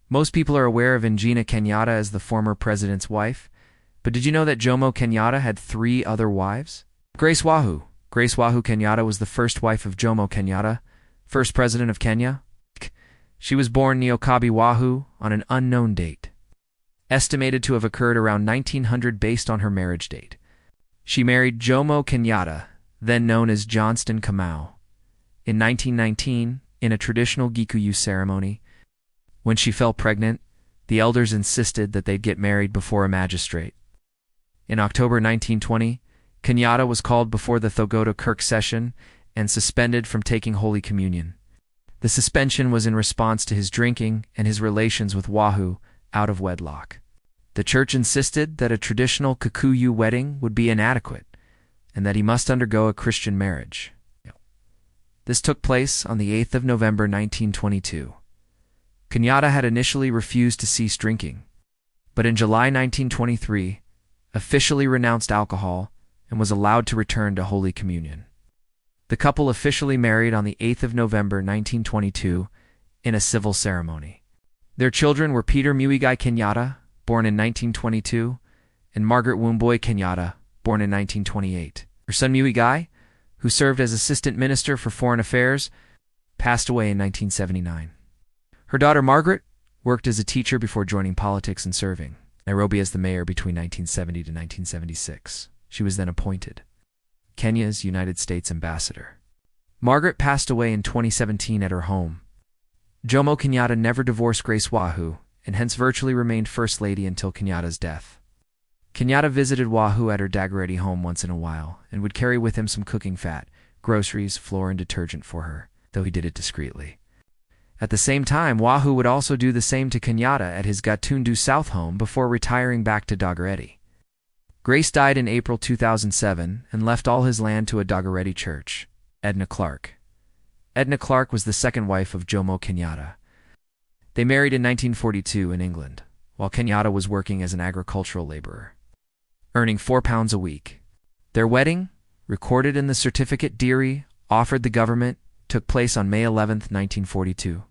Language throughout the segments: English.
Most people are aware of Ngina Kenyatta as the former president's wife, but did you know that Jomo Kenyatta had 3 other wives? Grace Wahu. Grace Wahu Kenyatta was the first wife of Jomo Kenyatta, first president of Kenya. She was born Niokabi Wahu on an unknown date, estimated to have occurred around 1900 based on her marriage date. She married Jomo Kenyatta, then known as Johnston Kamau, in 1919 in a traditional Gikuyu ceremony. When she fell pregnant, the elders insisted that they'd get married before a magistrate. In October 1920, Kenyatta was called before the Thogoto Kirk session and suspended from taking Holy Communion. The suspension was in response to his drinking and his relations with Wahu out of wedlock. The church insisted that a traditional Kikuyu wedding would be inadequate and that he must undergo a Christian marriage. This took place on the 8th of November 1922. Kenyatta had initially refused to cease drinking, but in July 1923, officially renounced alcohol and was allowed to return to Holy Communion. The couple officially married on the 8th of November 1922 in a civil ceremony. Their children were Peter Muigai Kenyatta, born in 1922, and Margaret Womboy Kenyatta, born in 1928. Her son Muigai, who served as Assistant Minister for Foreign Affairs, passed away in 1979. Her daughter Margaret worked as a teacher before joining politics and serving Nairobi as the mayor between 1970 to 1976. She was then appointed Kenya's United States ambassador. Margaret passed away in 2017 at her home. Jomo Kenyatta never divorced Grace Wahu and hence virtually remained First Lady until Kenyatta's death. Kenyatta visited Wahu at her Dagoretti home once in a while and would carry with him some cooking fat, groceries, flour, and detergent for her, though he did it discreetly. At the same time, Wahu would also do the same to Kenyatta at his Gatundu South home before retiring back to Dagoretti. Grace died in April 2007 and left all his land to a Dagoretti church, Edna Clark. Edna Clark was the second wife of Jomo Kenyatta. They married in 1942 in England, while Kenyatta was working as an agricultural laborer, earning £4 a week. Their wedding, recorded in the certificate Deary offered the government, took place on May 11, 1942,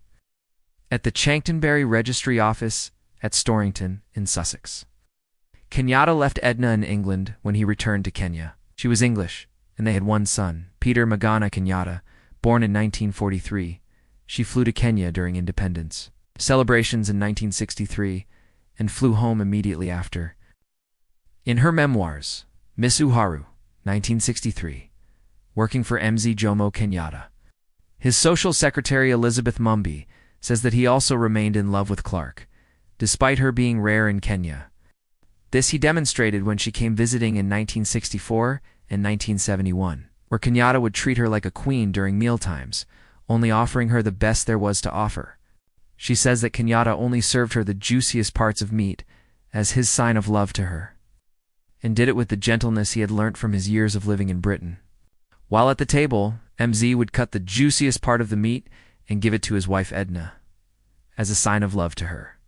at the Chanctonbury Registry Office at Storrington in Sussex. Kenyatta left Edna in England when he returned to Kenya. She was English, and they had one son, Peter Magana Kenyatta, born in 1943. She flew to Kenya during independence celebrations in 1963 and flew home immediately after. In her memoirs, Miss Uharu, 1963, working for MZ Jomo Kenyatta, his social secretary Elizabeth Mumby says that he also remained in love with Clark, despite her being rare in Kenya. This he demonstrated when she came visiting in 1964 and 1971, where Kenyatta would treat her like a queen during mealtimes, only offering her the best there was to offer. She says that Kenyatta only served her the juiciest parts of meat as his sign of love to her, and did it with the gentleness he had learnt from his years of living in Britain. While at the table, MZ would cut the juiciest part of the meat and give it to his wife Edna, as a sign of love to her.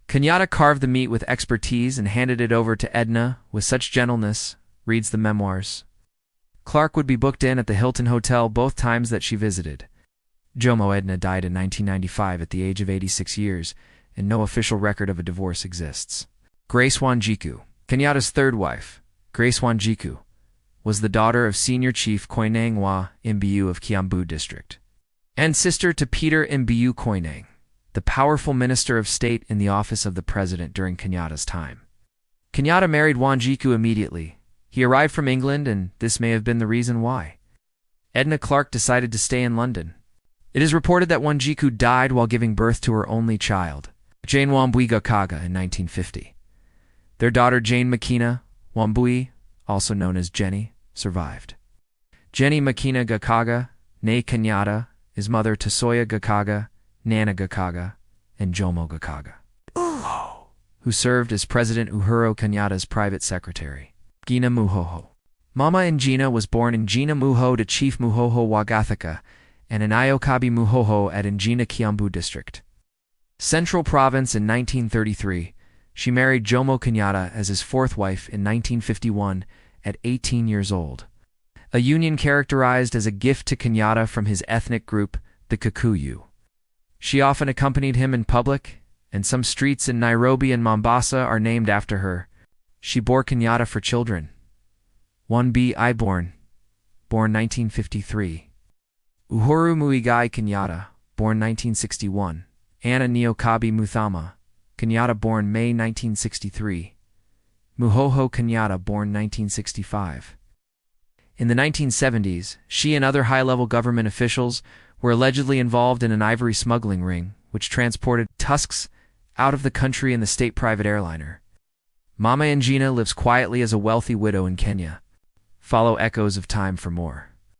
Kenyatta carved the meat with expertise and handed it over to Edna with such gentleness, reads the memoirs. Clark would be booked in at the Hilton Hotel both times that she visited. Jomo Edna died in 1995 at the age of 86 years, and no official record of a divorce exists. Grace Wanjiku, Kenyatta's third wife, Grace Wanjiku, was the daughter of Senior Chief Koinang Wa Mbu of Kiambu District, and sister to Peter Mbu Koinang, the powerful Minister of State in the office of the President during Kenyatta's time. Kenyatta married Wanjiku immediately. He arrived from England, and this may have been the reason why. Edna Clark decided to stay in London. It is reported that Wanjiku died while giving birth to her only child, Jane Wambui Gakaga, in 1950. Their daughter Jane Makina Wambui, also known as Jenny, survived. Jenny Makina Gakaga, née Kenyatta, is mother to Soya Gakaga, Nana Gakaga, and Jomo Gakaga, who served as President Uhuru Kenyatta's private secretary. Gina Muhoho. Mama Ngina was born in Ngina Muho to Chief Muhoho Wagathaka and in Iokabi Muhoho at Ngina Kiambu District, Central Province in 1933. She married Jomo Kenyatta as his fourth wife in 1951 at 18 years old, a union characterized as a gift to Kenyatta from his ethnic group, the Kikuyu. She often accompanied him in public and some streets in Nairobi and Mombasa are named after her. She bore Kenyatta for children. 1B born 1953. Uhuru Muigai Kenyatta, born 1961. Anna Niokabi Muthama Kenyatta, born May 1963. Muhoho Kenyatta, born 1965. In the 1970s, she and other high-level government officials were allegedly involved in an ivory smuggling ring, which transported tusks out of the country in the state private airliner. Mama Ngina lives quietly as a wealthy widow in Kenya. Follow Echoes of Time for more.